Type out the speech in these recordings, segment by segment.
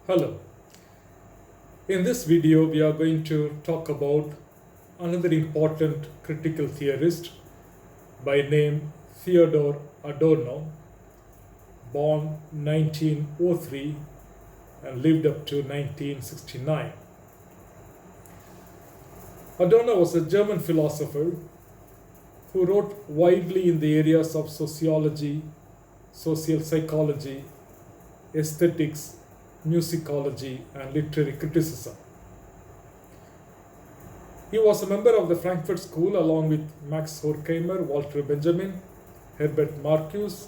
Hello. In this video, we are going to talk about another important critical theorist by name Theodor Adorno, born 1903 and lived up to 1969. Adorno was a German philosopher who wrote widely in the areas of sociology, social psychology, aesthetics, musicology, and literary criticism. He was a member of the Frankfurt School along with Max Horkheimer, Walter Benjamin, Herbert Marcuse,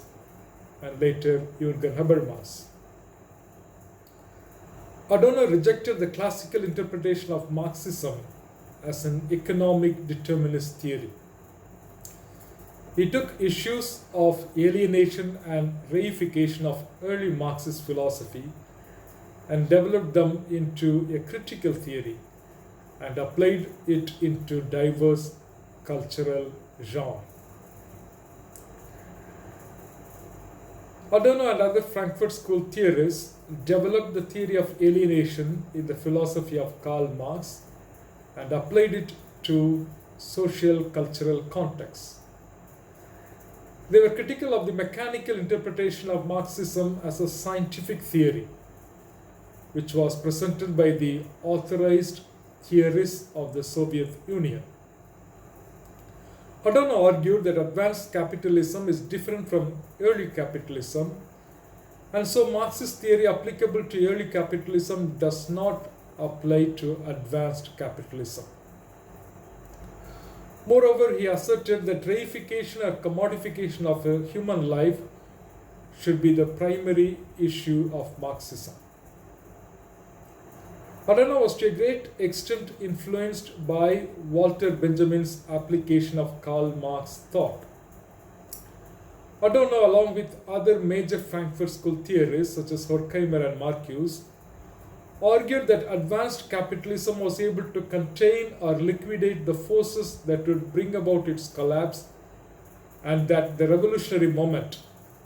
and later Jürgen Habermas. Adorno rejected the classical interpretation of Marxism as an economic determinist theory. He took issues of alienation and reification of early Marxist philosophy and developed them into a critical theory and applied it into diverse cultural genres. Adorno and other Frankfurt School theorists developed the theory of alienation in the philosophy of Karl Marx and applied it to social cultural contexts. They were critical of the mechanical interpretation of Marxism as a scientific theory, which was presented by the authorized theorists of the Soviet Union. Adorno argued that advanced capitalism is different from early capitalism, and so Marxist theory applicable to early capitalism does not apply to advanced capitalism. Moreover, he asserted that reification or commodification of a human life should be the primary issue of Marxism. Adorno was to a great extent influenced by Walter Benjamin's application of Karl Marx thought. Adorno, along with other major Frankfurt School theorists such as Horkheimer and Marcuse, argued that advanced capitalism was able to contain or liquidate the forces that would bring about its collapse, and that the revolutionary moment,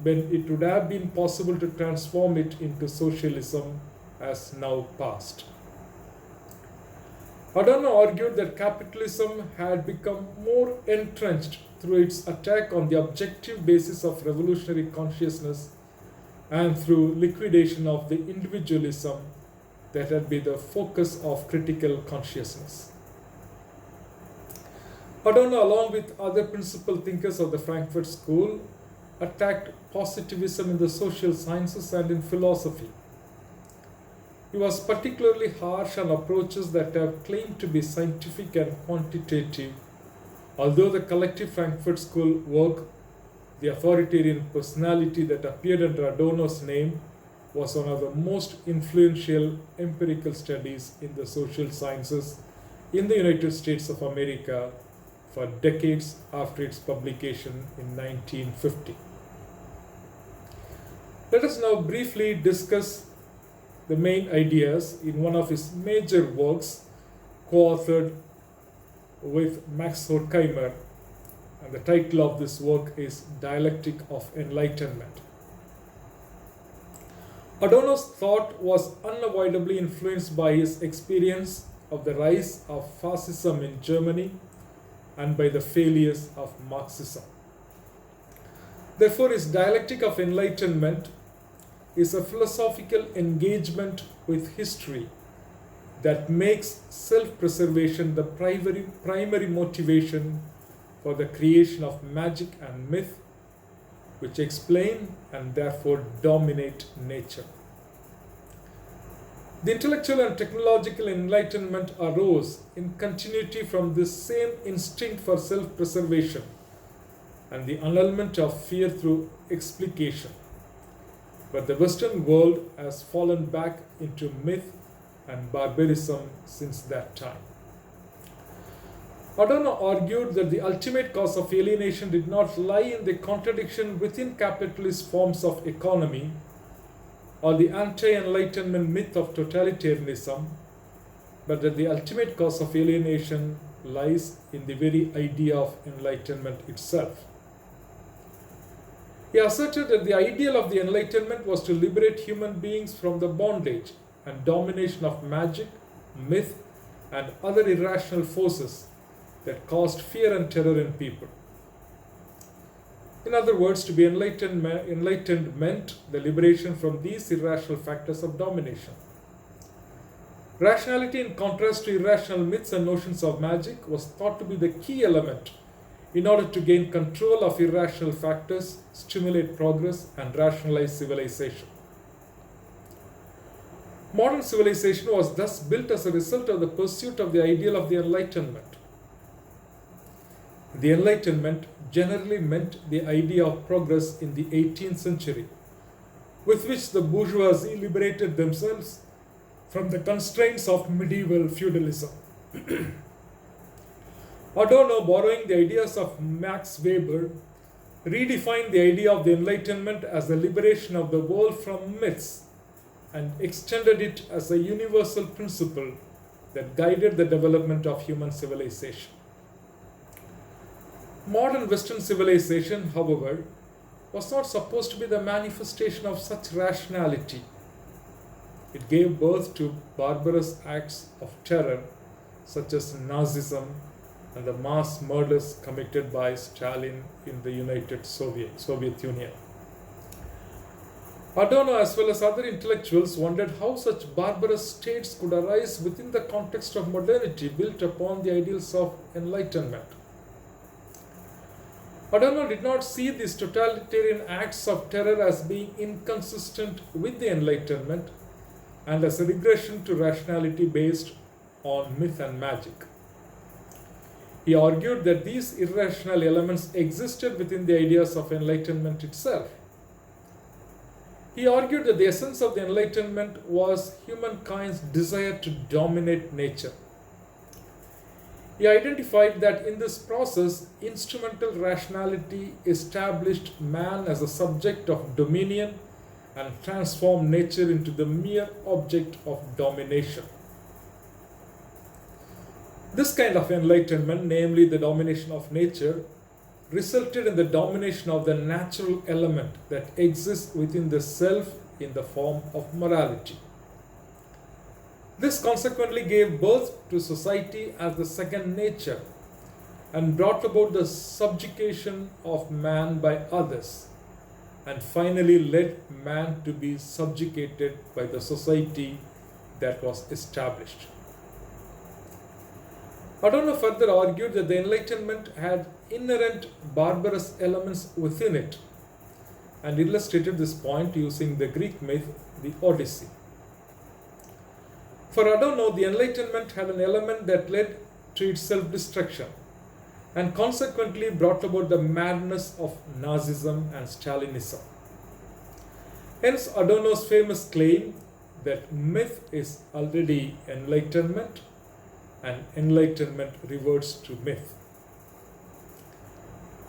when it would have been possible to transform it into socialism, has now passed. Adorno argued that capitalism had become more entrenched through its attack on the objective basis of revolutionary consciousness and through liquidation of the individualism that had been the focus of critical consciousness. Adorno, along with other principal thinkers of the Frankfurt School, attacked positivism in the social sciences and in philosophy. He was particularly harsh on approaches that have claimed to be scientific and quantitative, although the collective Frankfurt School work, The Authoritarian Personality, that appeared under Adorno's name, was one of the most influential empirical studies in the social sciences in the United States of America for decades after its publication in 1950. Let us now briefly discuss the main ideas in one of his major works, co-authored with Max Horkheimer, and the title of this work is Dialectic of Enlightenment. Adorno's thought was unavoidably influenced by his experience of the rise of fascism in Germany and by the failures of Marxism. Therefore, his Dialectic of Enlightenment is a philosophical engagement with history that makes self-preservation the primary motivation for the creation of magic and myth, which explain and therefore dominate nature. The intellectual and technological enlightenment arose in continuity from this same instinct for self-preservation and the annulment of fear through explication. But the Western world has fallen back into myth and barbarism since that time. Adorno argued that the ultimate cause of alienation did not lie in the contradiction within capitalist forms of economy or the anti-enlightenment myth of totalitarianism, but that the ultimate cause of alienation lies in the very idea of enlightenment itself. He asserted that the ideal of the Enlightenment was to liberate human beings from the bondage and domination of magic, myth, and other irrational forces that caused fear and terror in people. In other words, to be enlightened meant the liberation from these irrational factors of domination. Rationality, in contrast to irrational myths and notions of magic, was thought to be the key element in order to gain control of irrational factors, stimulate progress, and rationalize civilization. Modern civilization was thus built as a result of the pursuit of the ideal of the Enlightenment. The Enlightenment generally meant the idea of progress in the 18th century, with which the bourgeoisie liberated themselves from the constraints of medieval feudalism. Adorno, borrowing the ideas of Max Weber, redefined the idea of the Enlightenment as the liberation of the world from myths and extended it as a universal principle that guided the development of human civilization. Modern Western civilization, however, was not supposed to be the manifestation of such rationality. It gave birth to barbarous acts of terror such as Nazism and the mass murders committed by Stalin in the United Soviet Union. Adorno, as well as other intellectuals, wondered how such barbarous states could arise within the context of modernity built upon the ideals of enlightenment. Adorno did not see these totalitarian acts of terror as being inconsistent with the Enlightenment and as a regression to rationality based on myth and magic. He argued that these irrational elements existed within the ideas of Enlightenment itself. He argued that the essence of the Enlightenment was humankind's desire to dominate nature. He identified that in this process, instrumental rationality established man as a subject of dominion and transformed nature into the mere object of domination. This kind of enlightenment, namely the domination of nature, resulted in the domination of the natural element that exists within the self in the form of morality. This consequently gave birth to society as the second nature and brought about the subjugation of man by others, and finally led man to be subjugated by the society that was established. Adorno further argued that the Enlightenment had inherent barbarous elements within it and illustrated this point using the Greek myth, the Odyssey. For Adorno, the Enlightenment had an element that led to its self-destruction and consequently brought about the madness of Nazism and Stalinism. Hence, Adorno's famous claim that myth is already enlightenment and enlightenment reverts to myth.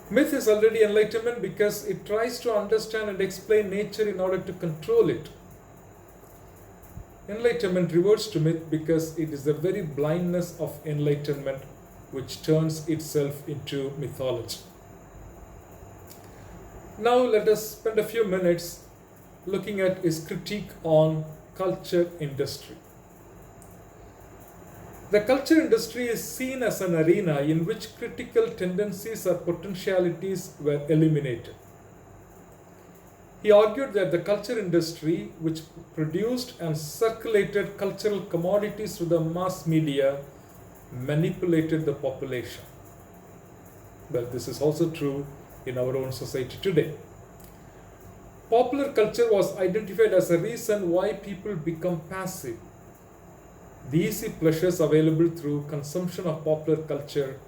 Myth is already enlightenment because it tries to understand and explain nature in order to control it. Enlightenment reverts to myth because it is the very blindness of enlightenment which turns itself into mythology. Now let us spend a few minutes looking at his critique on culture industry. The culture industry is seen as an arena in which critical tendencies or potentialities were eliminated. He argued that the culture industry, which produced and circulated cultural commodities to the mass media, manipulated the population. Well, this is also true in our own society today. Popular culture was identified as a reason why people become passive. The easy pleasures available through consumption of popular culture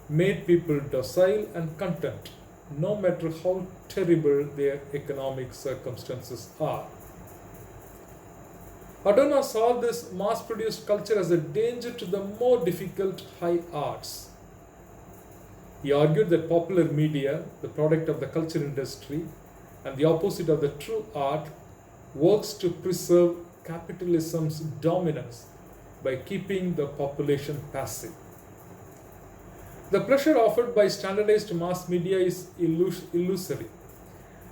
made people docile and content, no matter how terrible their economic circumstances are. Adorno saw this mass-produced culture as a danger to the more difficult high arts. He argued that popular media, the product of the culture industry, and the opposite of the true art, works to preserve capitalism's dominance by keeping the population passive. The pleasure offered by standardized mass media is illusory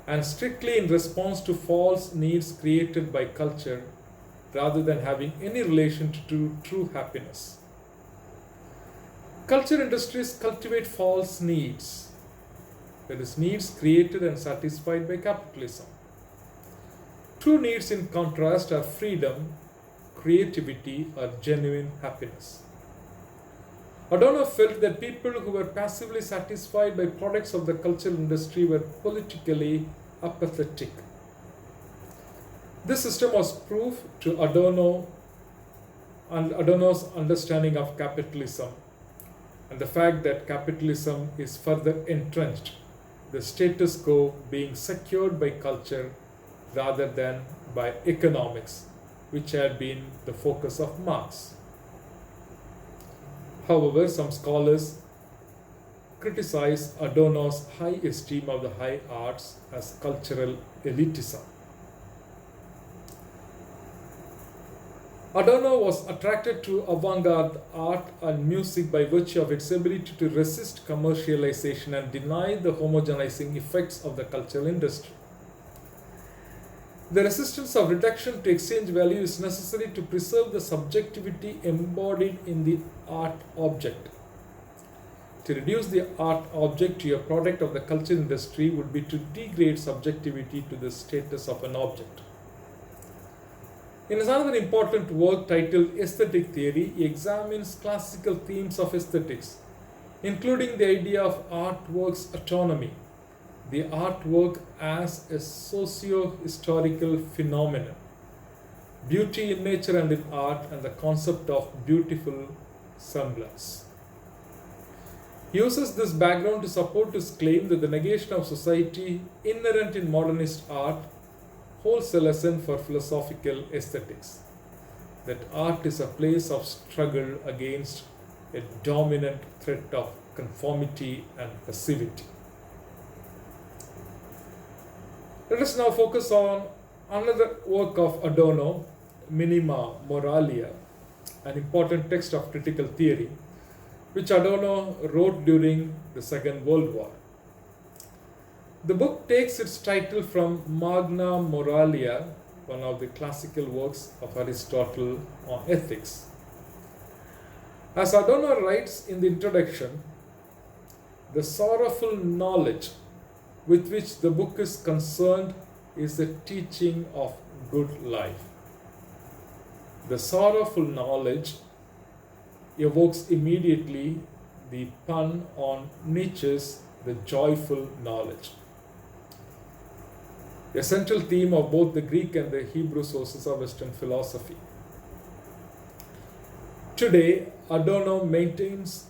and strictly in response to false needs created by culture, rather than having any relation to true happiness. Culture industries cultivate false needs, that is, needs created and satisfied by capitalism. True needs, in contrast, are freedom, creativity, or genuine happiness. Adorno felt that people who were passively satisfied by products of the cultural industry were politically apathetic. This system was proof to Adorno and Adorno's understanding of capitalism and the fact that capitalism is further entrenched, the status quo being secured by culture rather than by economics, which had been the focus of Marx. However, some scholars criticize Adorno's high esteem of the high arts as cultural elitism. Adorno was attracted to avant-garde art and music by virtue of its ability to resist commercialization and deny the homogenizing effects of the cultural industry. The resistance of reduction to exchange value is necessary to preserve the subjectivity embodied in the art object. To reduce the art object to a product of the culture industry would be to degrade subjectivity to the status of an object. In another important work titled Aesthetic Theory, he examines classical themes of aesthetics, including the idea of artwork's autonomy, the artwork as a socio-historical phenomenon, beauty in nature and in art, and the concept of beautiful semblance. He uses this background to support his claim that the negation of society inherent in modernist art holds a lesson for philosophical aesthetics, that art is a place of struggle against a dominant threat of conformity and passivity. Let us now focus on another work of Adorno, Minima Moralia, an important text of critical theory, which Adorno wrote during the Second World War. The book takes its title from Magna Moralia, one of the classical works of Aristotle on ethics. As Adorno writes in the introduction, the sorrowful knowledge with which the book is concerned is the teaching of good life. The sorrowful knowledge evokes immediately the pun on Nietzsche's The Joyful Knowledge. A central theme of both the Greek and the Hebrew sources of Western philosophy. Today, Adorno maintains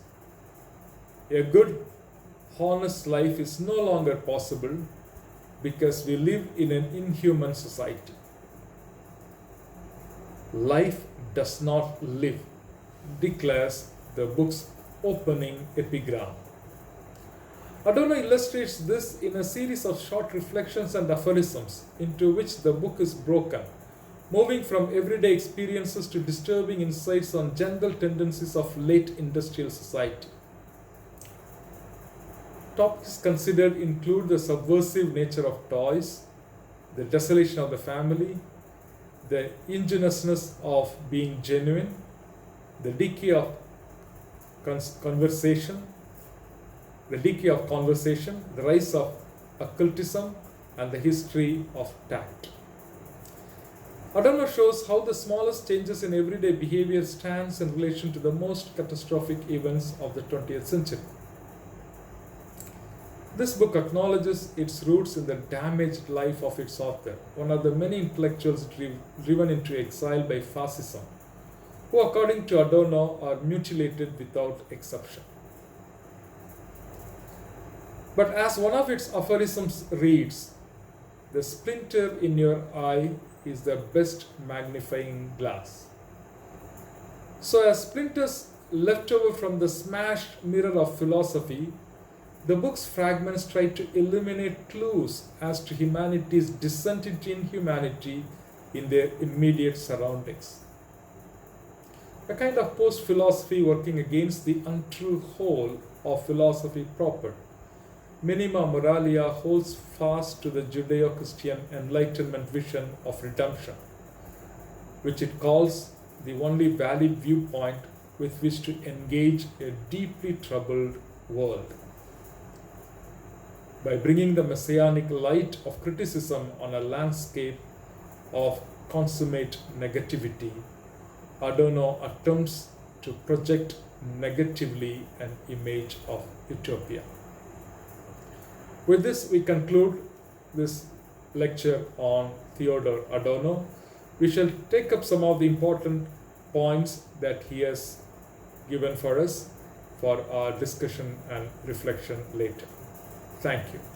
a good, honest life is no longer possible because we live in an inhuman society. Life does not live, declares the book's opening epigram. Adorno illustrates this in a series of short reflections and aphorisms into which the book is broken, moving from everyday experiences to disturbing insights on general tendencies of late industrial society. Topics considered include the subversive nature of toys, the desolation of the family, the ingenuousness of being genuine, the decay of conversation, the rise of occultism, and the history of tact. Adorno shows how the smallest changes in everyday behavior stands in relation to the most catastrophic events of the 20th century. This book acknowledges its roots in the damaged life of its author, one of the many intellectuals driven into exile by fascism, who, according to Adorno, are mutilated without exception. But as one of its aphorisms reads, the splinter in your eye is the best magnifying glass. So as splinters left over from the smashed mirror of philosophy, the book's fragments try to illuminate clues as to humanity's descent into inhumanity in their immediate surroundings. A kind of post-philosophy working against the untrue whole of philosophy proper. Minima Moralia holds fast to the Judeo-Christian Enlightenment vision of redemption. which it calls the only valid viewpoint with which to engage a deeply troubled world. By bringing the messianic light of criticism on a landscape of consummate negativity, Adorno attempts to project negatively an image of utopia. With this, we conclude this lecture on Theodor Adorno. We shall take up some of the important points that he has given for us for our discussion and reflection later. Thank you.